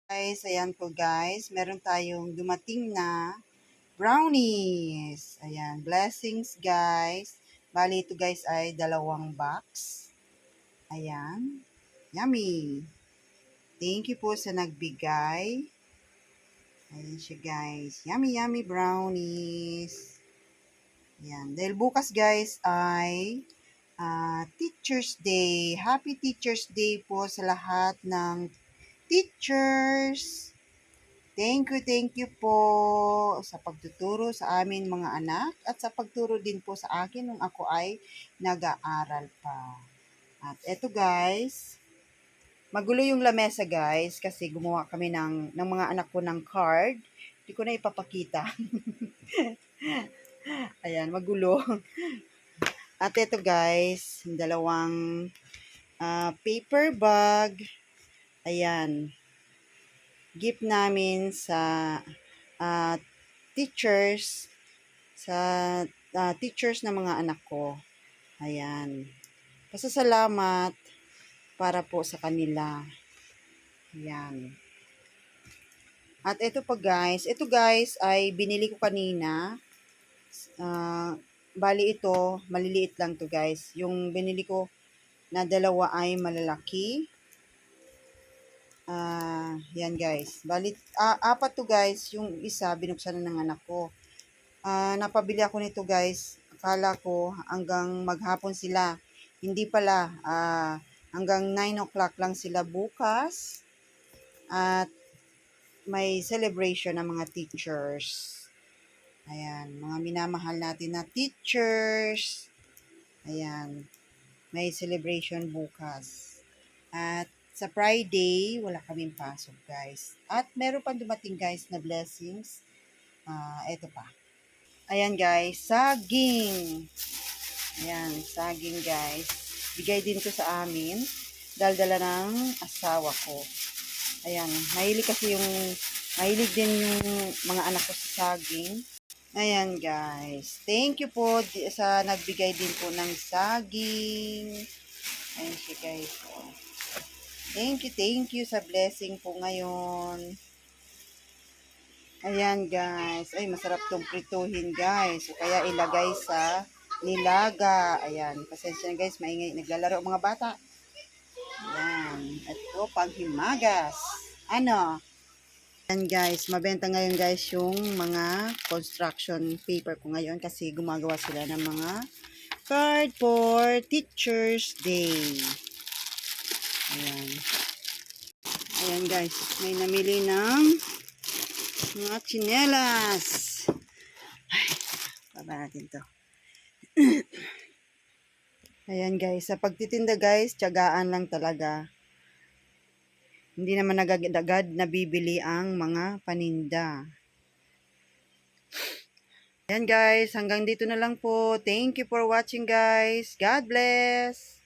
Guys, ayan po guys, meron tayong dumating na brownies. Ayan, blessings guys. Bali ito guys ay dalawang box. Ayan, yummy. Thank you po sa nagbigay. Ayan siya guys, yummy yummy brownies. Ayan, dahil bukas guys ay Teacher's Day. Happy Teacher's Day po sa lahat ng teachers. Thank you po sa pagtuturo sa amin mga anak at sa pagturo din po sa akin nung ako ay nag-aaral pa. At eto guys, magulo yung lamesa guys kasi gumawa kami ng mga anak ko ng card. Hindi ko na ipapakita. Ayan, magulo. At eto guys, dalawang paper bag. Ayan, gift namin sa uh, teachers teachers ng mga anak ko. Ayan. Pasasalamat para po sa kanila. Ayan. At ito guys ay binili ko kanina. Bali ito, maliliit lang to guys. Yung binili ko na dalawa ay malalaki. Yan guys. Bali, apat to guys. Yung isa, binuksan na ng anak ko. Napabili ako nito guys. Akala ko hanggang maghapon sila. Hindi pala. Hanggang 9 o'clock lang sila bukas. At may celebration ng mga teachers. Ayan. Mga minamahal natin na teachers. Ayan. May celebration bukas. At sa Friday, wala kaming pasok guys. At meron pang dumating guys na blessings. Eto pa. Ayan guys, saging. Ayan, saging guys. Bigay din to sa amin. Daldala ng asawa ko. Ayan, mahilig din yung mga anak ko sa saging. Ayan guys. Thank you po sa nagbigay din po ng saging. Ayan siya guys. Thank you sa blessing po ngayon. Ayan guys. Ay, masarap tong prituhin guys. O kaya ilagay sa nilaga. Ayan. Pasensya na guys. Maingay. Naglalaro mga bata. Ayan. Ito, panghimagas. Ano? Ayan guys. Mabenta ngayon guys yung mga construction paper ko ngayon. Kasi gumagawa sila ng mga card for Teacher's Day. Ayan. Ayan guys. May namili ng mga tsinelas. Ay, baba natin to. Ayan guys, sa pagtitinda guys, tiyagaan lang talaga. Hindi naman nagagad nabibili ang mga paninda. Ayan guys, hanggang dito na lang po. Thank you for watching guys. God bless!